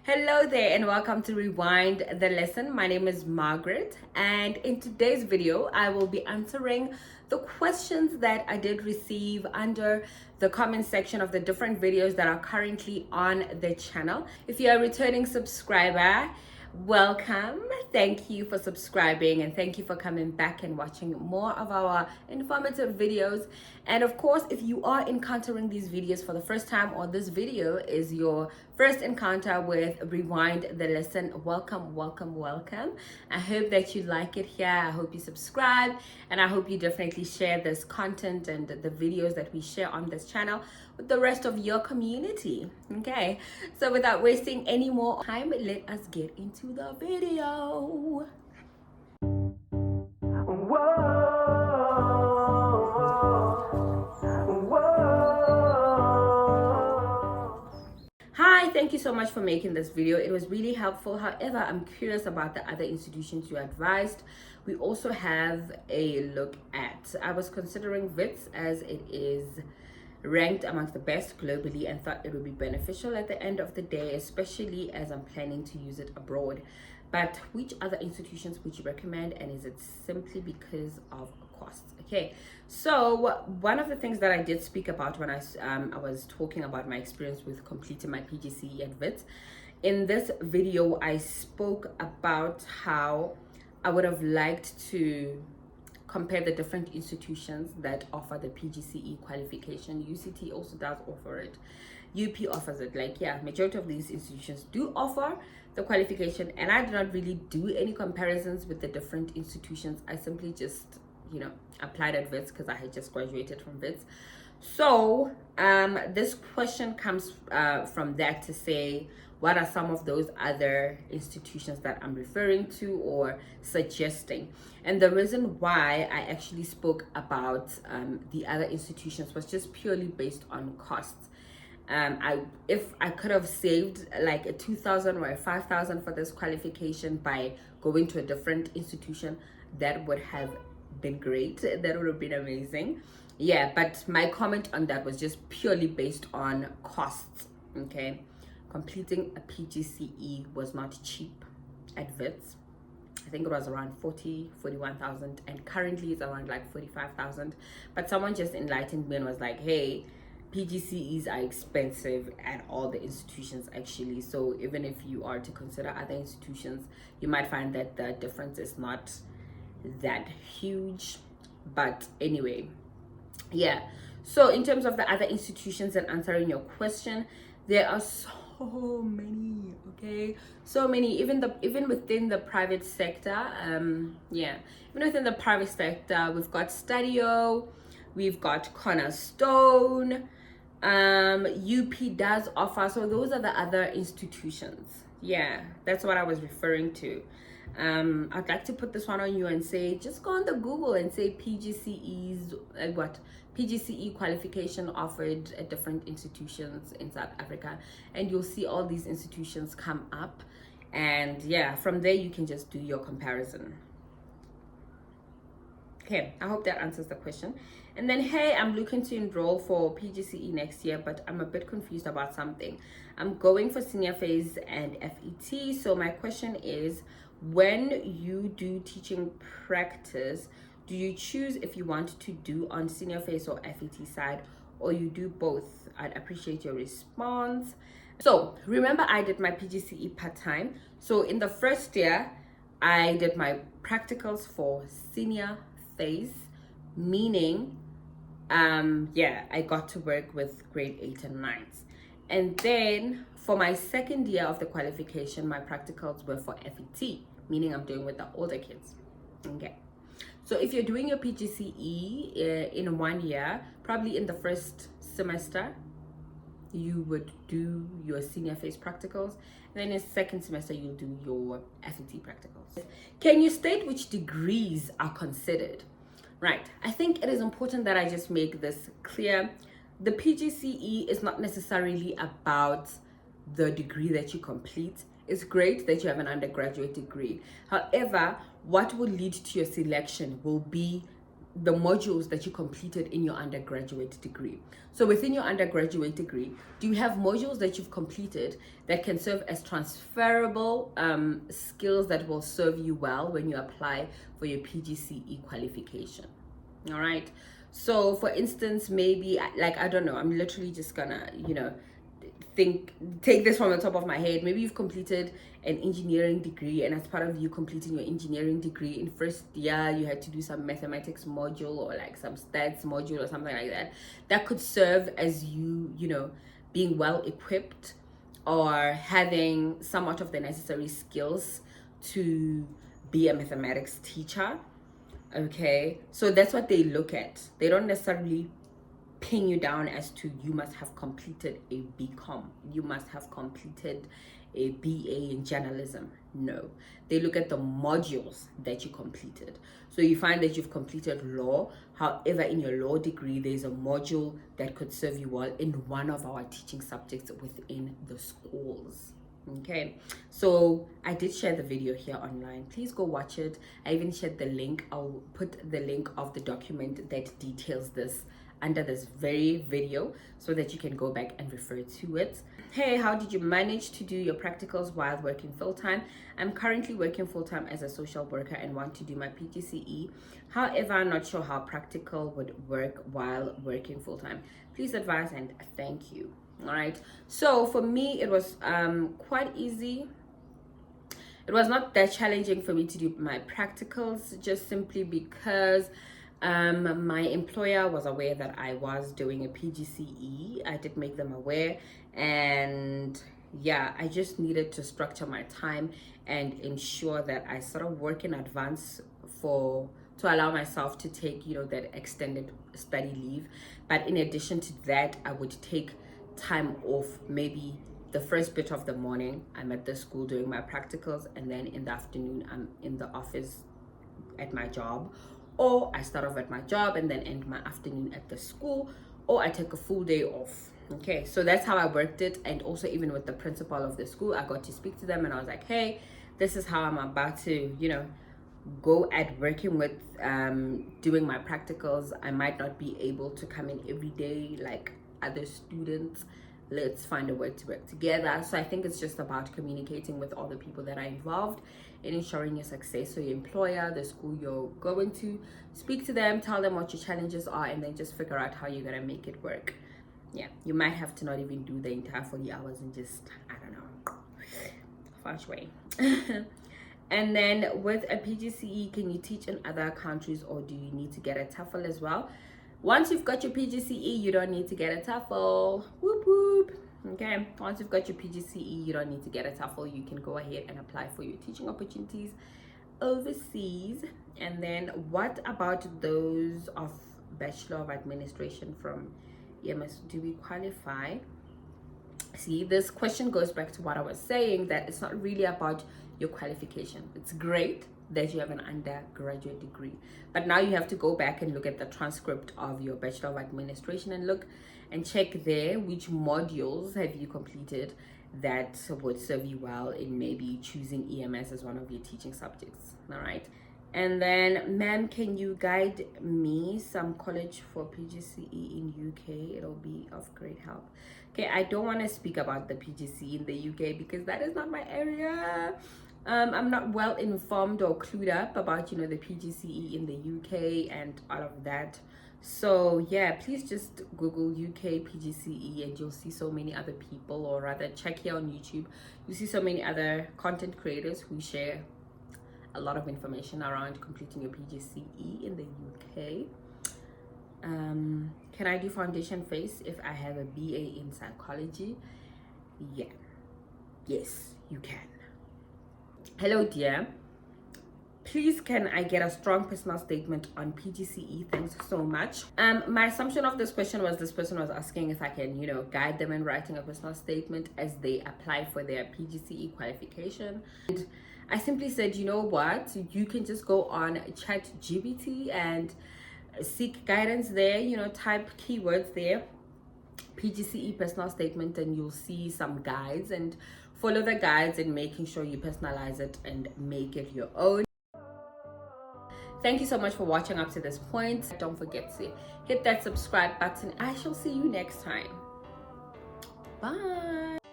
Hello there and welcome to Rewind the Lesson. My name is Margaret, and in today's video I will be answering the questions that I did receive under the comment section of the different videos that are currently on the channel. If you're a returning subscriber, welcome. Thank you for subscribing and thank you for coming back and watching more of our informative videos. And of course, if you are encountering these videos for the first time, or this video is your first encounter with Rewind the Lesson, welcome. I hope that you like it here. I hope you subscribe, and I hope you definitely share this content and the videos that we share on this channel with the rest of your community. Okay, so without wasting any more time, let us get into the video. Hi, thank you so much for making this video. It was really helpful. However, I'm curious about the other institutions you advised. We also have a look at, I was considering WITS as it is ranked amongst the best globally, and thought it would be beneficial at the end of the day, especially as I'm planning to use it abroad. But which other institutions would you recommend, and is it simply because of costs? Okay, so one of the things that I did speak about when I was talking about my experience with completing my PGCE at WITS, in this video I spoke about how I would have liked to compare the different institutions that offer the PGCE qualification. UCT also does offer it. UP offers it. Majority of these institutions do offer the qualification, and I did not really do any comparisons with the different institutions. I simply just, applied at WITS because I had just graduated from WITS. So this question comes from that to say, what are some of those other institutions that I'm referring to or suggesting? And the reason why I actually spoke about the other institutions was just purely based on costs. If I could have saved like a 2,000 or a 5,000 for this qualification by going to a different institution, that would have been great. That would have been amazing. Yeah, but my comment on that was just purely based on costs. Okay, completing a PGCE was not cheap at WITS. I think it was around 41,000, and currently it's around like 45,000. But someone just enlightened me and was like, hey, PGCEs are expensive at all the institutions actually. So even if you are to consider other institutions, you might find that the difference is not that huge. But anyway, yeah, so in terms of the other institutions and answering your question, there are so many. Okay, so many, even within the private sector. Even within the private sector, we've got Stadio, we've got Cornerstone, UP does offer. So those are the other institutions. Yeah, that's what I was referring to. I'd like to put this one on you and say, just go on the Google and say PGCEs, PGCE qualification offered at different institutions in South Africa, and you'll see all these institutions come up. And yeah, from there you can just do your comparison. Okay, I hope that answers the question. And then, hey, I'm looking to enroll for PGCE next year, but I'm a bit confused about something. I'm going for senior phase and FET. So my question is, when you do teaching practice, do you choose if you want to do on senior phase or FET side, or you do both? I'd appreciate your response. So remember, I did my PGCE part-time. So in the first year, I did my practicals for senior phase, meaning I got to work with grade 8 and 9s. And then for my second year of the qualification, my practicals were for FET, meaning I'm doing with the older kids. Okay, so if you're doing your PGCE in 1 year, probably in the first semester you would do your senior phase practicals, and then in second semester you'll do your FET practicals. Can you state which degrees are considered? Right, I think it is important that I just make this clear. The PGCE is not necessarily about the degree that you complete. It's great that you have an undergraduate degree. However, what will lead to your selection will be the modules that you completed in your undergraduate degree. So within your undergraduate degree, do you have modules that you've completed that can serve as transferable skills that will serve you well when you apply for your PGCE qualification? All right. So for instance, maybe like, I don't know, I'm literally just gonna, take this from the top of my head. Maybe you've completed an engineering degree, and as part of you completing your engineering degree, in first year you had to do some mathematics module or like some stats module or something like that. That could serve as you being well equipped or having somewhat of the necessary skills to be a mathematics teacher. Okay, so that's what they look at. They don't necessarily pin you down as to you must have completed a BCom, you must have completed a BA in journalism. No, they look at the modules that you completed. So you find that you've completed law, however in your law degree there's a module that could serve you well in one of our teaching subjects within the schools. Okay, so I did share the video here online. Please go watch it. I even shared the link. I'll put the link of the document that details this under this very video so that you can go back and refer to it. Hey, how did you manage to do your practicals while working full-time? I'm currently working full-time as a social worker and want to do my PGCE. However, I'm not sure how practical would work while working full-time. Please advise and thank you. All right, so for me it was quite easy. It was not that challenging for me to do my practicals, just simply because my employer was aware that I was doing a PGCE. I did make them aware, and yeah, I just needed to structure my time and ensure that I sort of work in advance to allow myself to take that extended study leave. But in addition to that, I would take time off. Maybe the first bit of the morning I'm at the school doing my practicals, and then in the afternoon I'm in the office at my job, or I start off at my job and then end my afternoon at the school, or I take a full day off. Okay, so that's how I worked it. And also even with the principal of the school, I got to speak to them and I was like, hey, this is how I'm about to go at working with doing my practicals. I might not be able to come in every day like other students. Let's find a way to work together. So I think it's just about communicating with all the people that are involved in ensuring your success. So your employer, the school you're going to, speak to them, tell them what your challenges are, and then just figure out how you're gonna make it work. Yeah, you might have to not even do the entire 40 hours and just, I don't know, fast way. And then with a PGCE, can you teach in other countries, or do you need to get a TOEFL as well? Once you've got your PGCE, you don't need to get a TOEFL. Whoop whoop. Okay, once you've got your PGCE, you don't need to get a TOEFL. You can go ahead and apply for your teaching opportunities overseas. And then what about those of Bachelor of Administration from EMS? Do we qualify? See, this question goes back to what I was saying, that it's not really about your qualification. It's great that you have an undergraduate degree, but now you have to go back and look at the transcript of your Bachelor of Administration and look and check there which modules have you completed that would serve you well in maybe choosing EMS as one of your teaching subjects. All right, and then, ma'am, can you guide me some college for PGCE in UK? It'll be of great help. Okay, I don't want to speak about the PGCE in the UK because that is not my area. I'm not well informed or clued up about the PGCE in the UK and all of that. So yeah, please just Google UK PGCE and you'll see so many other people, or rather check here on YouTube, you see so many other content creators who share a lot of information around completing your PGCE in the UK. Can I do foundation face if I have a BA in psychology? Yeah, yes, you can. Hello dear, please can I get a strong personal statement on PGCE? Thanks so much. My assumption of this question was this person was asking if I can guide them in writing a personal statement as they apply for their PGCE qualification. And I simply said, you know what, you can just go on ChatGPT and seek guidance there. Type keywords there, PGCE personal statement, and you'll see some guides, and follow the guides and making sure you personalize it and make it your own. Thank you so much for watching up to this point. Don't forget to hit that subscribe button. I shall see you next time. Bye.